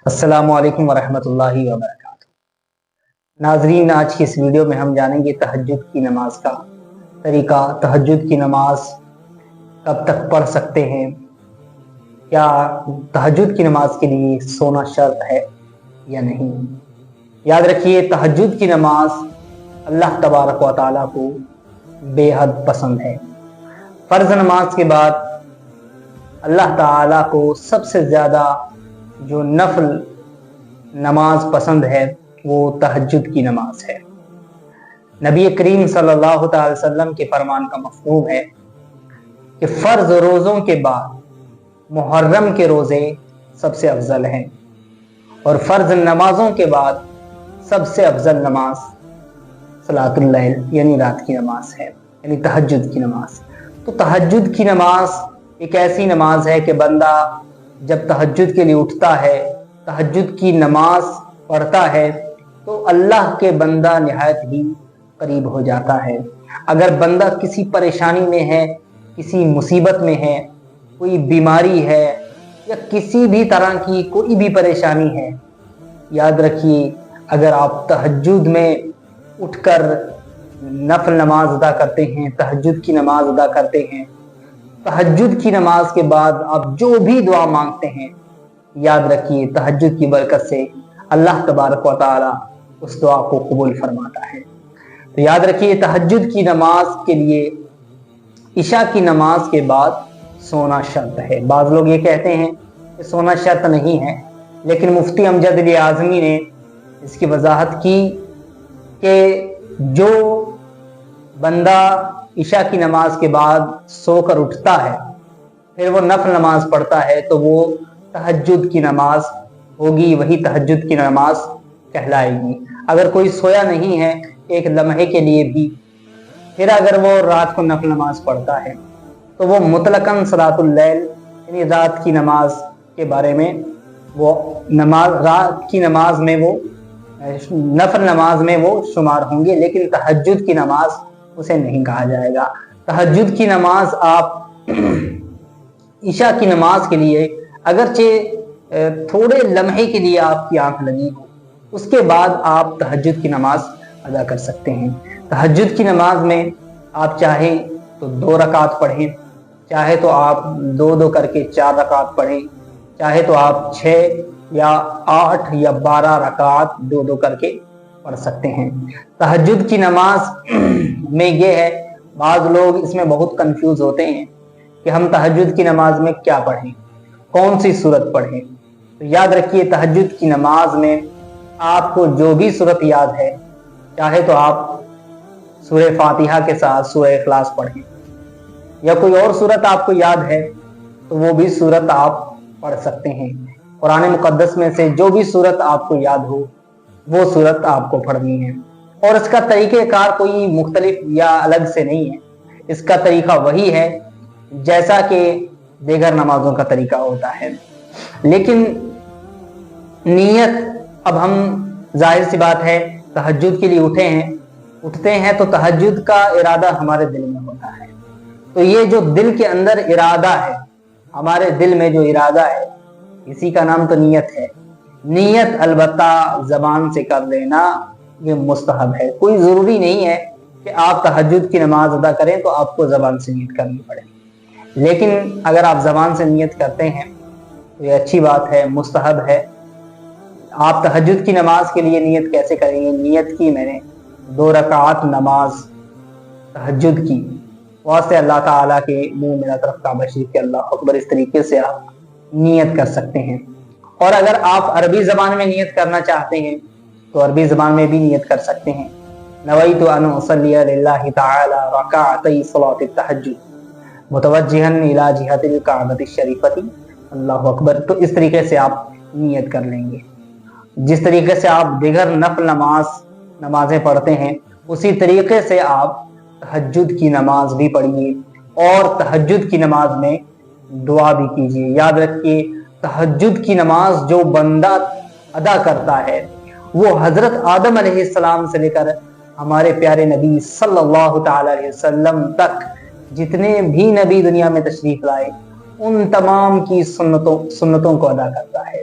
السلام علیکم ورحمۃ اللہ وبرکاتہ۔ ناظرین، آج کی اس ویڈیو میں ہم جانیں گے تہجد کی نماز کا طریقہ، تہجد کی نماز کب تک پڑھ سکتے ہیں، کیا تہجد کی نماز کے لیے سونا شرط ہے یا نہیں۔ یاد رکھیے، تہجد کی نماز اللہ تبارک و تعالیٰ کو بے حد پسند ہے۔ فرض نماز کے بعد اللہ تعالیٰ کو سب سے زیادہ جو نفل نماز پسند ہے وہ تہجد کی نماز ہے۔ نبی کریم صلی اللہ تعالی وسلم کے فرمان کا مفہوم ہے کہ فرض روزوں کے بعد محرم کے روزے سب سے افضل ہیں، اور فرض نمازوں کے بعد سب سے افضل نماز صلاۃ اللیل یعنی رات کی نماز ہے، یعنی تہجد کی نماز۔ تو تہجد کی نماز ایک ایسی نماز ہے کہ بندہ جب تہجد کے لیے اٹھتا ہے، تہجد کی نماز پڑھتا ہے، تو اللہ کے بندہ نہایت ہی قریب ہو جاتا ہے۔ اگر بندہ کسی پریشانی میں ہے، کسی مصیبت میں ہے، کوئی بیماری ہے یا کسی بھی طرح کی کوئی بھی پریشانی ہے، یاد رکھیے اگر آپ تہجد میں اٹھ کر نفل نماز ادا کرتے ہیں، تہجد کی نماز ادا کرتے ہیں، تہجد کی نماز کے بعد آپ جو بھی دعا مانگتے ہیں، یاد رکھیے تہجد کی برکت سے اللہ تبارک و تعالی اس دعا کو قبول فرماتا ہے۔ تو یاد رکھیے تہجد کی نماز کے لیے عشاء کی نماز کے بعد سونا شرط ہے۔ بعض لوگ یہ کہتے ہیں کہ سونا شرط نہیں ہے، لیکن مفتی امجد علی اعظمی نے اس کی وضاحت کی کہ جو بندہ عشاء کی نماز کے بعد سو کر اٹھتا ہے، پھر وہ نفل نماز پڑھتا ہے، تو وہ تہجد کی نماز ہوگی، وہی تہجد کی نماز کہلائے گی۔ اگر کوئی سویا نہیں ہے ایک لمحے کے لیے بھی، پھر اگر وہ رات کو نفل نماز پڑھتا ہے، تو وہ مطلقاً صلاۃ اللیل یعنی رات کی نماز کے بارے میں وہ نماز رات کی نماز میں وہ نفل نماز میں وہ شمار ہوں گے، لیکن تہجد کی نماز اسے نہیں کہا جائے گا۔ تہجد کی نماز آپ عشاء کی نماز کے لیے اگرچہ تھوڑے لمحے کے لیے آپ کی آنکھ لگی ہو، اس کے بعد آپ تہجد کی نماز ادا کر سکتے ہیں۔ تہجد کی نماز میں آپ چاہیں تو 2 رکعت پڑھیں، چاہے تو آپ 2 کر کے 4 رکعت پڑھیں، چاہے تو آپ 6 یا 8 یا 12 رکعت 2 کر کے پڑھ سکتے ہیں۔ تہجد کی نماز میں یہ ہے، بعض لوگ اس میں بہت کنفیوز ہوتے ہیں کہ ہم تہجد کی نماز میں کیا پڑھیں، کون سی سورت پڑھیں۔ تو یاد رکھیے تہجد کی نماز میں آپ کو جو بھی سورت یاد ہے، چاہے تو آپ سورہ فاتحہ کے ساتھ سورہ اخلاص پڑھیں، یا کوئی اور سورت آپ کو یاد ہے تو وہ بھی سورت آپ پڑھ سکتے ہیں۔ قرآن مقدس میں سے جو بھی سورت آپ کو یاد ہو وہ سورت آپ کو پڑھنی ہے، اور اس کا طریقہ کار کوئی مختلف یا الگ سے نہیں ہے، اس کا طریقہ وہی ہے جیسا کہ دیگر نمازوں کا طریقہ ہوتا ہے۔ لیکن نیت، اب ہم ظاہر سی بات ہے تہجد کے لیے اٹھتے ہیں تو تہجد کا ارادہ ہمارے دل میں ہوتا ہے، تو یہ جو دل کے اندر ارادہ ہے، ہمارے دل میں جو ارادہ ہے، اسی کا نام تو نیت ہے۔ نیت البتہ زبان سے کر لینا یہ مستحب ہے، کوئی ضروری نہیں ہے کہ آپ تہجد کی نماز ادا کریں تو آپ کو زبان سے نیت کرنی پڑے، لیکن اگر آپ زبان سے نیت کرتے ہیں تو یہ اچھی بات ہے، مستحب ہے۔ آپ تہجد کی نماز کے لیے نیت کیسے کریں گے؟ نیت کی میں نے 2 رکعت نماز تہجد کی واسطے اللہ تعالیٰ کے منہ میرا طرف کعبہ شریف کے اللہ اکبر، اس طریقے سے آپ نیت کر سکتے ہیں۔ اور اگر آپ عربی زبان میں نیت کرنا چاہتے ہیں تو عربی زبان میں بھی نیت کر سکتے ہیں۔ نویت ان اصلی للہ تعالی رکعتي صلاۃ التہجد متوجہا الی جہۃ الکعبۃ الشریفۃ، اللہ اکبر۔ تو اس طریقے سے آپ نیت کر لیں گے، جس طریقے سے آپ دیگر نفل نمازیں پڑھتے ہیں اسی طریقے سے آپ تہجد کی نماز بھی پڑھیے، اور تہجد کی نماز میں دعا بھی کیجیے۔ یاد رکھیے تہجد کی نماز جو بندہ ادا کرتا ہے وہ حضرت آدم علیہ السلام سے لے کر ہمارے پیارے نبی صلی اللہ تعالی علیہ وسلم تک جتنے بھی نبی دنیا میں تشریف لائے ان تمام کی سنتوں کو ادا کرتا ہے۔